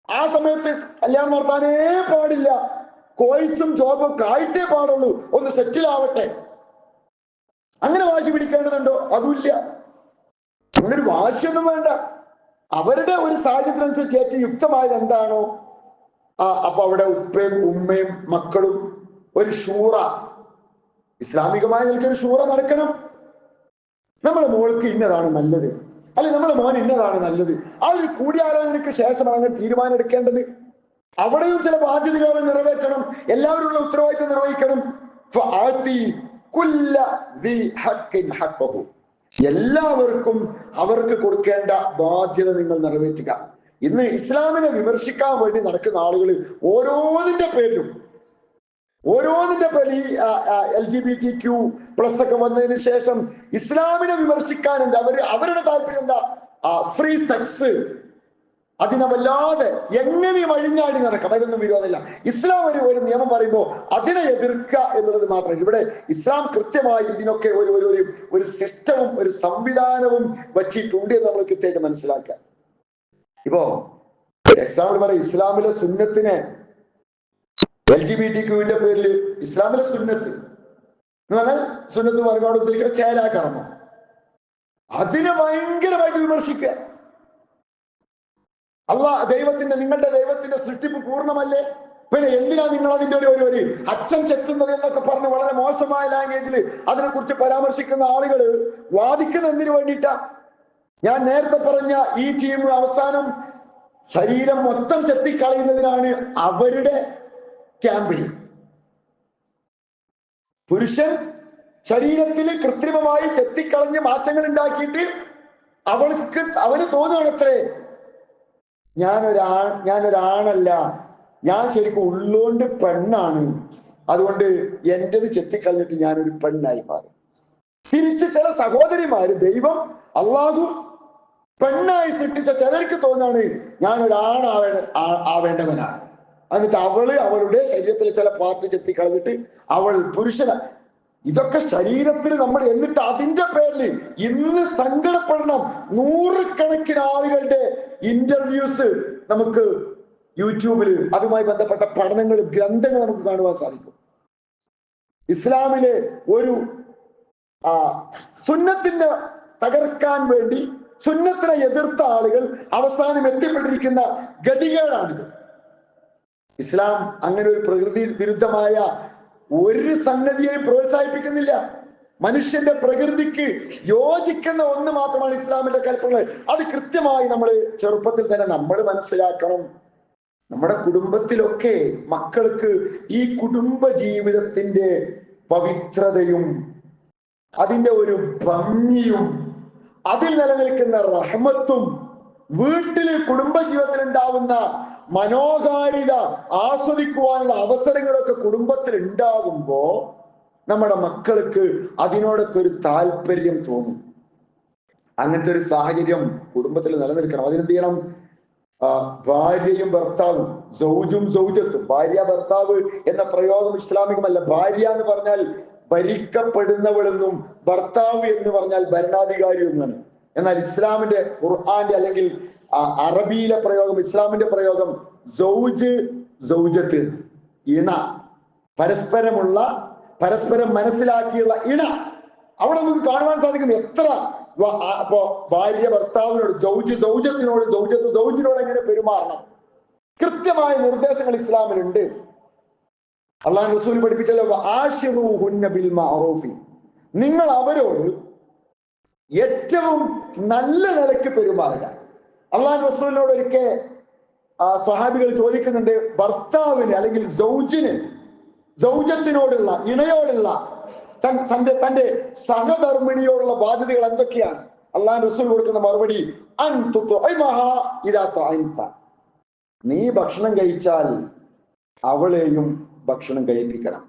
A: ആ സമയത്ത് കല്യാണം നടത്താനേ പാടില്ല. കോഴ്സും ജോബും ഒക്കെ ആയിട്ടേ പാടുള്ളൂ, ഒന്ന് സെറ്റിൽ ആവട്ടെ. അങ്ങനെ വാശി പിടിക്കേണ്ടതുണ്ടോ? അതുമില്ല. അങ്ങനെ ഒരു വാശിയൊന്നും വേണ്ട. അവരുടെ ഒരു സാഹചര്യത്തിനനുസരിച്ച് ഏറ്റവും യുക്തമായത് എന്താണോ അപ്പൊ അവിടെ ഉപ്പയും ഉമ്മയും മക്കളും ഒരു ഷൂറ, ഇസ്ലാമികമായ നിൽക്കൊരു ഷൂറ നടക്കണം. നമ്മുടെ മോൾക്ക് ഇന്നതാണ് നല്ലത്, അല്ലെ നമ്മുടെ മോൻ ഇന്നതാണ് നല്ലത്. ആ ഒരു കൂടിയാലോചനയ്ക്ക് ശേഷമാണ് അങ്ങനെ തീരുമാനം എടുക്കേണ്ടത്. അവിടെയും ചില ബാധ്യതകൾ നിറവേറ്റണം, എല്ലാവരുള്ള ഉത്തരവാദിത്വം നിർവഹിക്കണം. എല്ലാവർക്കും അവർക്ക് കൊടുക്കേണ്ട ബാധ്യത നിങ്ങൾ നിറവേറ്റുക. ഇന്ന് ഇസ്ലാമിനെ വിമർശിക്കാൻ വേണ്ടി നടക്കുന്ന ആളുകൾ ഓരോന്നിന്റെ പേരിലും ഈ LGBTQ+ ഒക്കെ വന്നതിന് ശേഷം ഇസ്ലാമിനെ വിമർശിക്കാനുണ്ട്. അവരുടെ താല്പര്യം എന്താ? Free sex. അതിനെ വല്ലാതെ എങ്ങനെയും അഴിഞ്ഞാടി നടക്കാം, അതിനൊന്നും വിരോധമില്ല. ഇസ്ലാം ഒരു നിയമം പറയുമ്പോൾ അതിനെ എതിർക്കുക എന്നുള്ളത് മാത്രമല്ല. ഇവിടെ ഇസ്ലാം കൃത്യമായി ഇതിനൊക്കെ ഒരു സിസ്റ്റവും ഒരു സംവിധാനവും വച്ചിട്ടുണ്ട് എന്ന് നമ്മൾ കൃത്യമായിട്ട് മനസ്സിലാക്കുക. ഇപ്പോ എക്സാമ്പിൾ പറയാം, ഇസ്ലാമിലെ സുന്നത്തിനെ LGBTQ-ന്റെ പേരിൽ ഇസ്ലാമിലെ സുന്നത്ത് എന്ന് പറഞ്ഞാൽ സുന്നത്ത് ഒരുപാട് ഉദ്ദേശിക്കുന്ന ചേലാകർമ്മം, അതിനെ ഭയങ്കരമായിട്ട് വിമർശിക്കുക. നിങ്ങളുടെ ദൈവത്തിന്റെ സൃഷ്ടിപ്പ് പൂർണ്ണമല്ലേ, പിന്നെ എന്തിനാ നിങ്ങൾ അതിന്റെ ഒരു അച്ഛൻ ചെത്തുന്നത് എന്നൊക്കെ പറഞ്ഞ് വളരെ മോശമായ ലാംഗ്വേജിൽ അതിനെ കുറിച്ച് പരാമർശിക്കുന്ന ആളുകൾ വാദിക്കുന്ന എന്തിനു വേണ്ടിയിട്ടാ? ഞാൻ നേരത്തെ പറഞ്ഞ ഈ ടീം അവസാനം ശരീരം മൊത്തം ചെത്തിക്കളയുന്നതിനാണ് അവരുടെ ക്യാമ്പിൽ. പുരുഷൻ ശരീരത്തിൽ കൃത്രിമമായി ചെത്തിക്കളഞ്ഞ് മാറ്റങ്ങൾ ഉണ്ടാക്കിയിട്ട് അവന് തോന്നുകയാണത്രേ, ഞാനൊരാണല്ല, ഞാൻ ശരിക്കും ഉള്ളോണ്ട് പെണ്ണാണ്, അതുകൊണ്ട് എന്റേത് ചെത്തിക്കളഞ്ഞിട്ട് ഞാനൊരു പെണ്ണായി മാറും. തിരിച്ച് ചില സഹോദരിമാര് ദൈവം അള്ളാഹു പെണ്ണായി സൃഷ്ടിച്ച ചിലർക്ക് തോന്നാണ് ആവേണ്ടവനാണ്. എന്നിട്ട് അവളുടെ ശരീരത്തിലെ ചില പാർട്ടി ചെത്തിക്കളഞ്ഞിട്ട് അവൾ പുരുഷന. ഇതൊക്കെ ശരീരത്തിൽ നമ്മൾ, എന്നിട്ട് അതിന്റെ പേരിൽ ഇന്ന് സങ്കടപ്പെടണം. നൂറുകണക്കിന് ആളുകളുടെ ഇന്റർവ്യൂസ് നമുക്ക് യൂട്യൂബിൽ അതുമായി ബന്ധപ്പെട്ട പഠനങ്ങൾ, ഗ്രന്ഥങ്ങൾ നമുക്ക് കാണുവാൻ സാധിക്കും. ഇസ്ലാമിലെ ഒരു സുന്നത്തിനെ തകർക്കാൻ വേണ്ടി സുന്നത്തിനെ എതിർത്ത ആളുകൾ അവസാനം എത്തിപ്പെട്ടിരിക്കുന്ന ഗതികേടാണിത്. ഇസ്ലാം അങ്ങനെ ഒരു പ്രകൃതി വിരുദ്ധമായ ഒരു സംഗതിയെയും പ്രോത്സാഹിപ്പിക്കുന്നില്ല. മനുഷ്യന്റെ പ്രകൃതിക്ക് യോജിക്കുന്ന ഒന്ന് മാത്രമാണ് ഇസ്ലാമിന്റെ കൽപ്പനകൾ. അത് കൃത്യമായി നമ്മൾ ചെറുപ്പത്തിൽ തന്നെ നമ്മൾ മനസ്സിലാക്കണം. നമ്മുടെ കുടുംബത്തിലൊക്കെ മക്കൾക്ക് ഈ കുടുംബ ജീവിതത്തിന്റെ പവിത്രതയും അതിന്റെ ഒരു ഭംഗിയും അതിൽ നിലനിൽക്കുന്ന റഹ്മത്തും വീട്ടില് കുടുംബജീവിതത്തിൽ ഉണ്ടാവുന്ന മനോഹാരിത ആസ്വദിക്കുവാനുള്ള അവസരങ്ങളൊക്കെ കുടുംബത്തിൽ ഉണ്ടാകുമ്പോ നമ്മുടെ മക്കൾക്ക് അതിനോടൊക്കെ ഒരു താല്പര്യം തോന്നും. അങ്ങനത്തെ ഒരു സാഹചര്യം കുടുംബത്തിൽ നിലനിൽക്കണം. അതിനെന്ത് ചെയ്യണം? ഭാര്യയും ഭർത്താവും, സൗജും സൗജത്തും. ഭാര്യ ഭർത്താവ് എന്ന പ്രയോഗം ഇസ്ലാമികമല്ല. ഭാര്യ എന്ന് പറഞ്ഞാൽ ഭരിക്കപ്പെടുന്നവളെന്നും ഭർത്താവ് എന്ന് പറഞ്ഞാൽ ഭരണാധികാരി എന്നാണ്. എന്നാൽ ഇസ്ലാമിന്റെ ഖുർആന്റെ അല്ലെങ്കിൽ അറബിയിലെ പ്രയോഗം, ഇസ്ലാമിന്റെ പ്രയോഗം സൗജ് സൗജത്ത്, ഇണ, പരസ്പരം മനസ്സിലാക്കിയുള്ള ഇണ. അവിടെ നമുക്ക് കാണുവാൻ സാധിക്കും എത്ര ഇപ്പോ ഭാര്യ ഭർത്താവിനോട്, സൗജ് സൗജത്തിനോട്, സൗജത്ത് സൗജിനോട് എങ്ങനെ പെരുമാറണം, കൃത്യമായ നിർദ്ദേശങ്ങൾ ഇസ്ലാമിലുണ്ട്. അള്ളാഹു റസൂൽ പഠിപ്പിച്ചല്ലോ, ആശിറൂഹുന്ന ബിൽ മഅറൂഫി, നിങ്ങൾ അവരോട് ഏറ്റവും നല്ല നിലയ്ക്ക് പെരുമാറുക. അള്ളാഹു റസൂലിനോട് ഒരിക്കൽ സ്വഹാബികൾ ചോദിക്കുന്നുണ്ട്, ഭർത്താവിന് അല്ലെങ്കിൽ സൗജത്തിനോടുള്ള, ഇണയോടുള്ള, തന്റെ സഹധർമ്മിണിയോടുള്ള ബാധ്യതകൾ എന്തൊക്കെയാണ്? അള്ളാഹു റസൂൽ കൊടുക്കുന്ന മറുപടി, നീ ഭക്ഷണം കഴിച്ചാൽ അവളെയും ഭക്ഷണം കഴിപ്പിക്കണം.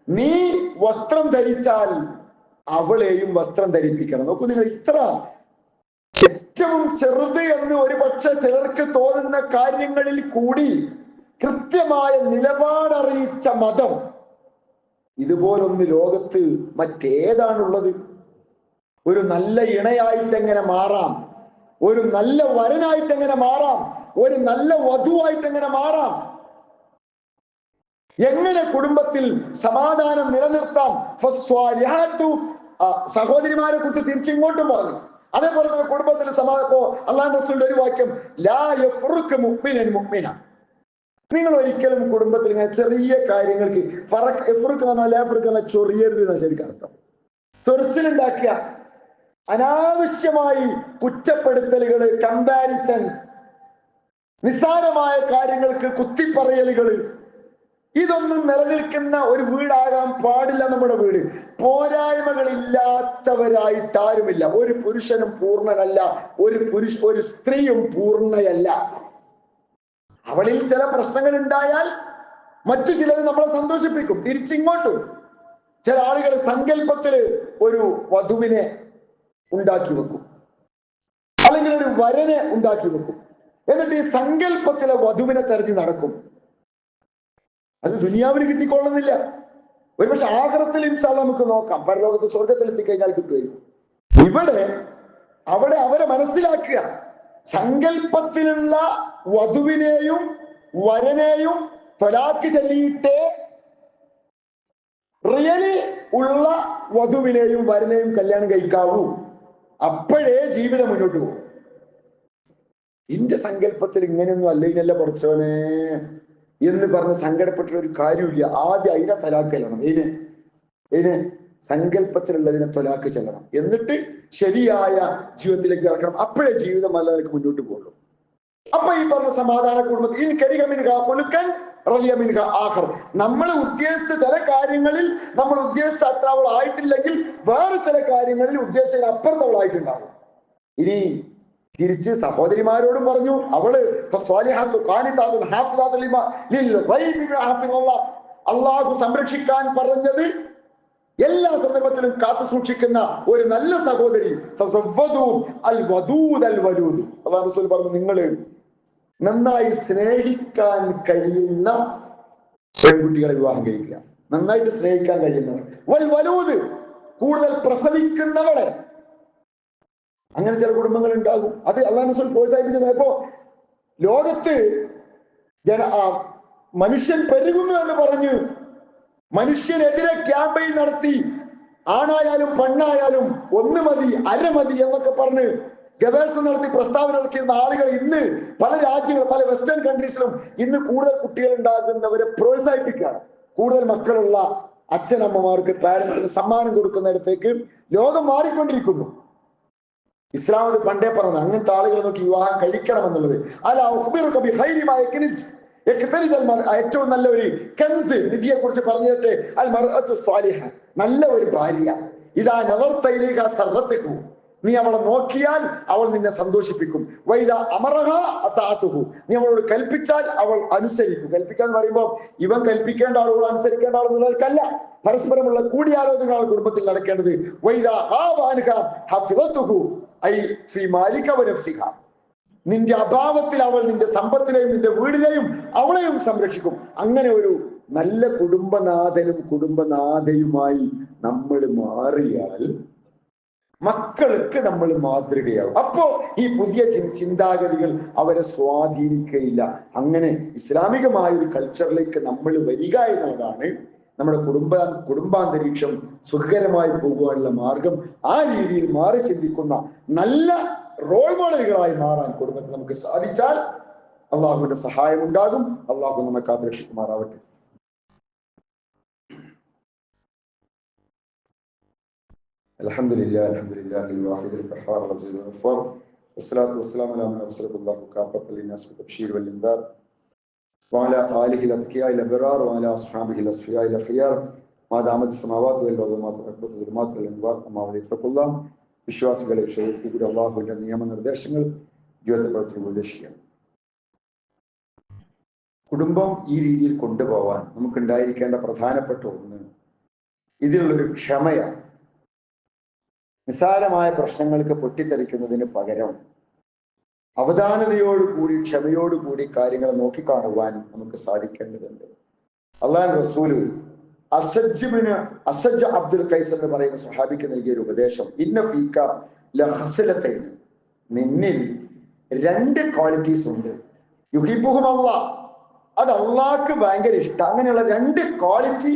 A: നീ വസ്ത്രം ധരിച്ചാൽ അവളെയും വസ്ത്രം ധരിപ്പിക്കണം. നോക്കൂ നിങ്ങൾ, ഇത്ര ഏറ്റവും ചെറുത് എന്ന് ഒരു പക്ഷെ ചിലർക്ക് തോന്നുന്ന കാര്യങ്ങളിൽ കൂടി കൃത്യമായ നിലപാടറിയിച്ച മതം ഇതുപോലൊന്ന് ലോകത്ത് മറ്റേതാണുള്ളത്? ഒരു നല്ല ഇണയായിട്ട് എങ്ങനെ മാറാം, ഒരു നല്ല വരനായിട്ട് എങ്ങനെ മാറാം, ഒരു നല്ല വധുവായിട്ട് എങ്ങനെ മാറാം, എങ്ങനെ കുടുംബത്തിൽ സമാധാനം നിലനിർത്താം. സഹോദരിമാരെ കുറിച്ച് തിരിച്ചിങ്ങോട്ടും പറഞ്ഞു. അതേപോലെ തന്നെ കുടുംബത്തിൽ സമാധാനം. അല്ലാഹു റസൂലിന്റെ ഒരു വാക്യം, ലാ യഫ്റുഖ് മുഅ്മിനൻ മുഅ്മിന, നിങ്ങൾ ഒരിക്കലും കുടുംബത്തിൽ ഇങ്ങനെ ചെറിയ കാര്യങ്ങൾക്ക് ചൊറിയരുത് എന്നാണ് ശരിക്കും അർത്ഥം. ചൊറിച്ചിലുണ്ടാക്കിയ അനാവശ്യമായി കുറ്റപ്പെടുത്തലുകള്, കമ്പാരിസൺ, നിസ്സാരമായ കാര്യങ്ങൾക്ക് കുത്തിപ്പറയലുകൾ, ഇതൊന്നും നിലനിൽക്കുന്ന ഒരു വീടാകാൻ പാടില്ല നമ്മുടെ വീട്. പോരായ്മകളില്ലാത്തവരായിട്ടാരുമില്ല. ഒരു പുരുഷനും പൂർണ്ണനല്ല, ഒരു സ്ത്രീയും പൂർണ്ണയല്ല. അവളിൽ ചില പ്രശ്നങ്ങൾ ഉണ്ടായാൽ മറ്റു ചിലർ നമ്മളെ സന്തോഷിപ്പിക്കും. തിരിച്ചിങ്ങോട്ടും ചില ആളുകൾ സങ്കല്പത്തില് ഒരു വധുവിനെ ഉണ്ടാക്കി വെക്കും, അല്ലെങ്കിൽ ഒരു വരനെ ഉണ്ടാക്കി വെക്കും. എന്നിട്ട് ഈ സങ്കല്പത്തിലെ വധുവിനെ തെരഞ്ഞു നടക്കും. അത് ദുനിയാവിന് കിട്ടിക്കൊള്ളുന്നില്ല. ഒരുപക്ഷെ ആഖിറത്തിൽ ഇൻഷാ അല്ലാഹ് നമുക്ക് നോക്കാം, പരലോകത്ത് സ്വർഗത്തിൽ എത്തിക്കഴിഞ്ഞാൽ കിട്ടുമായിരിക്കും. അവിടെ അവരെ മനസ്സിലാക്കുക, സങ്കല്പത്തിലുള്ള വധുവിനെയും വരനെയും ത്വലാഖ് ചൊല്ലിയിട്ടേ റിയലി ഉള്ള വധുവിനെയും വരനെയും കല്യാണം കഴിക്കാവൂ. അപ്പോഴേ ജീവിതം മുന്നോട്ട് പോകും. എന്റെ സങ്കല്പത്തിൽ ഇങ്ങനെയൊന്നും അല്ല പഠിച്ചോനെ എന്ന് പറഞ്ഞ് സങ്കടപ്പെട്ട ഒരു കാര്യമില്ല. ആദ്യം അതിനെ തലാക്ക് ചെല്ലണം. ഇതിന് സങ്കല്പത്തിലുള്ളതിനെ ത്വലാക്ക് ചെല്ലണം, എന്നിട്ട് ശരിയായ ജീവിതത്തിലേക്ക് കിടക്കണം. അപ്പോഴേ ജീവിതം നല്ലവർക്ക് മുന്നോട്ട് പോകുള്ളൂ. അപ്പൊ ഈ പറഞ്ഞ സമാധാന കുടുംബത്തിൽ നമ്മൾ ഉദ്ദേശിച്ച ചില കാര്യങ്ങളിൽ നമ്മൾ ഉദ്ദേശിച്ച അത്ര അവൾ ആയിട്ടില്ലെങ്കിൽ വേറെ ചില കാര്യങ്ങളിൽ ഉദ്ദേശിച്ച അപ്പുറത്തവളായിട്ടുണ്ടാകും. ഇനി തിരിച്ച് സഹോദരിമാരോടും പറഞ്ഞു, അവള് അള്ളാഹു സംരക്ഷിക്കാൻ പറഞ്ഞത് എല്ലാ സന്ദർഭത്തിലും കാത്തു സൂക്ഷിക്കുന്ന ഒരു നല്ല സഹോദരി. അള്ളാഹു റസൂൽ പറഞ്ഞു, നിങ്ങള് നന്നായി സ്നേഹിക്കാൻ കഴിയുന്ന പെൺകുട്ടികളെ വിവാഹം കഴിക്കുക. നന്നായിട്ട് സ്നേഹിക്കാൻ കഴിയുന്നവർ. വലൂദ്, കൂടുതൽ പ്രസവിക്കുന്നവളെ. അങ്ങനെ ചില കുടുംബങ്ങൾ ഉണ്ടാകും. അത് അള്ളാഹു റസൂൽ പ്രോത്സാഹിപ്പിക്കുന്നത്. ഇപ്പോ ലോകത്ത് മനുഷ്യൻ പെരുകുന്നു എന്ന് പറഞ്ഞു മനുഷ്യനെതിരെ ക്യാമ്പയിൻ നടത്തി, ആണായാലും പെണ്ണായാലും ഒന്ന് മതി, അര മതി എന്നൊക്കെ പറഞ്ഞ് ഗവേഷണം നടത്തി പ്രസ്താവന ഇറക്കിയിരുന്ന ആളുകൾ ഇന്ന് പല രാജ്യങ്ങളും, പല വെസ്റ്റേൺ കൺട്രീസിലും ഇന്ന് കൂടുതൽ കുട്ടികൾ ഉണ്ടാകുന്നവരെ പ്രോത്സാഹിപ്പിക്കുകയാണ്. കൂടുതൽ മക്കളുള്ള അച്ഛനമ്മമാർക്ക്, പാരന്റ്സിന് സമ്മാനം കൊടുക്കുന്നിടത്തേക്ക് ലോകം മാറിക്കൊണ്ടിരിക്കുന്നു. ഇസ്ലാം അത് പണ്ടേ പറഞ്ഞു അങ്ങനത്തെ ആളുകളെ നോക്കി വിവാഹം കഴിക്കണമെന്നുള്ളത്. ഏറ്റവും നല്ല ഒരു കൻസ്, നിധിയെ കുറിച്ച് പറഞ്ഞിട്ട് നല്ല ഒരു ഭാര്യ. ഇതാ നദർതൈലിക സർറത്തുഹു, നീ അവളെ നോക്കിയാൽ അവൾ നിന്നെ സന്തോഷിപ്പിക്കും. വൈദ അമറഹ അതാതുഹു, നീ അവളോട് കൽപ്പിച്ചാൽ അവൾ അനുസരിക്കും. കൽപ്പിക്കാന്ന് പറയുമ്പോൾ ഇവൻ കൽപ്പിക്കേണ്ട ആളുകൾ അനുസരിക്കേണ്ട ആളുകൾക്കല്ല, പരസ്പരമുള്ള കൂടിയാലോചനകളാണ് കുടുംബത്തിൽ നടക്കേണ്ടത്. വൈദ ഹാബാൻഹ ഹഫിളതുഹു ഐ ഫീ മാലിക വനഫ്സിഹ, നിന്റെ അഭാവത്തിൽ അവൾ നിന്റെ സമ്പത്തിനെയും നിന്റെ വീടിനെയും അവളെയും സംരക്ഷിക്കും. അങ്ങനെ ഒരു നല്ല കുടുംബനാഥനും കുടുംബനാഥയുമായി നമ്മൾ മാറിയാൽ മക്കൾക്ക് നമ്മൾ മാതൃകയാവും. അപ്പോ ഈ പുതിയ ചിന്താഗതികൾ അവരെ സ്വാധീനിക്കുകയില്ല. അങ്ങനെ ഇസ്ലാമികമായ ഒരു കൾച്ചറിലേക്ക് നമ്മൾ വരിക എന്നുള്ളതാണ് നമ്മുടെ കുടുംബാന്തരീക്ഷം സുഖകരമായി പോകുവാനുള്ള മാർഗം. ആ രീതിയിൽ മാറി ചിന്തിക്കുന്ന നല്ല റോൾ മോഡലുകളായി മാറാൻ കുടുംബത്തിൽ നമുക്ക് സാധിച്ചാൽ അള്ളാഹുവിന്റെ സഹായം ഉണ്ടാകും. അള്ളാഹു നമ്മെ കാത്തുരക്ഷിക്കുമാറാവട്ടെ. അൽഹംദുലില്ലാഹി അൽഹംദുലില്ലാഹിൽ വാഹിദിൽ ഖഹാർ അസീസുൽ ഗഫാർ വസ്സലാത്തു വസ്സലാമു അലാ മൻ അർസലഹു കാഫത്തൻ ലിന്നാസ് ബിത്തബ്ശീർ വൽ ഇൻദാർ വഅലാ ആലിഹിൽ അത്ഖിയാഇൽ അബ്റാർ വഅലാ അസ്ഹാബിഹിൽ അസ്ഫിയാഇൽ അഖിയാർ മാ ദാമത് സമാവാതു വൽ അർദു വൽ അൻവാർ അമ്മാ വലൈതഖുല്ലാഹ്. വിശ്വാസികളെ ക്ഷേമിക്കുക, അള്ളാഹുവിന്റെ നിയമനിർദ്ദേശങ്ങൾ ജീവിതത്തിൽ ഉപദേശിക്കണം. കുടുംബം ഈ രീതിയിൽ കൊണ്ടുപോകാൻ നമുക്കുണ്ടായിരിക്കേണ്ട പ്രധാനപ്പെട്ട ഒന്ന് ഇതിലുള്ളൊരു ക്ഷമയാണ്. നിസ്സാരമായ പ്രശ്നങ്ങൾക്ക് പൊട്ടിത്തെറിക്കുന്നതിന് പകരം അവധാനതയോടുകൂടി ക്ഷമയോടുകൂടി കാര്യങ്ങൾ നോക്കിക്കാണുവാൻ നമുക്ക് സാധിക്കേണ്ടതുണ്ട്. അള്ളാഹു റസൂല് അസജ് അബ്ദുൽ ഖൈസ് എന്ന് പറയുന്ന സ്വഹാബിക്ക് നൽകിയ ഒരു ഉപദേശം, ഇന്ന ഫീക ലഖസ്ലതൈൻ, നിന്നിൽ രണ്ട് ക്വാളിറ്റീസ് ഉണ്ട്. യുഹിബ്ബുഹും അല്ലാഹ്, അത് അള്ളാഹ്ക്ക് ഭയങ്കര ഇഷ്ടം. അങ്ങനെയുള്ള രണ്ട് ക്വാളിറ്റി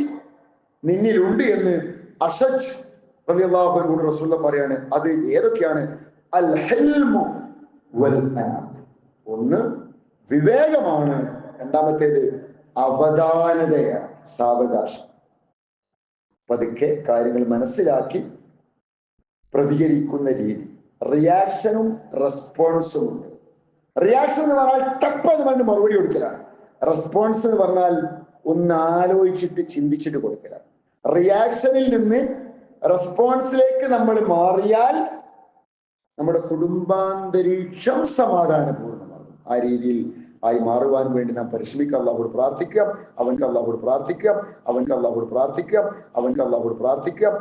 A: നിന്നിലുണ്ട് എന്ന് അസജ് റളിയല്ലാഹു അൻഹു റസൂൽ പറയാണ്. അത് ഏതൊക്കെയാണ്? അൽ ഹിൽമു വൽ അനാത്ത്. ഒന്ന് വിവേകമാണ്, രണ്ടാമത്തേത് അവധാനതയാണ്, സാവകാശം. പതുക്കെ കാര്യങ്ങൾ മനസ്സിലാക്കി പ്രതികരിക്കുന്ന രീതി. റിയാക്ഷനും റെസ്പോൺസും ഉണ്ട്. റിയാക്ഷൻ എന്ന് പറഞ്ഞാൽ ടപ്പെന്ന് പറഞ്ഞ് മറുപടി കൊടുക്കലാണ്. റെസ്പോൺസ് എന്ന് പറഞ്ഞാൽ ഒന്ന് ആലോചിച്ചിട്ട് ചിന്തിച്ചിട്ട് കൊടുക്കലാണ്. റിയാക്ഷനിൽ നിന്ന് റെസ്പോൺസിലേക്ക് നമ്മൾ മാറിയാൽ നമ്മുടെ കുടുംബാന്തരീക്ഷം സമാധാനപൂർണ്ണമാകും. ആ രീതിയിൽ ആയി മാറുവാൻ വേണ്ടി നാം പരിശ്രമിക്കുക. അള്ളാഹുവോട് പ്രാർത്ഥിക്കാം, അവൻക്ക് അള്ളാഹുവോട് പ്രാർത്ഥിക്കാം, അവൻക്ക് അള്ളാഹുവോട് പ്രാർത്ഥിക്കാം, അവൻക്ക് അള്ളാഹുവോട് പ്രാർത്ഥിക്കാം.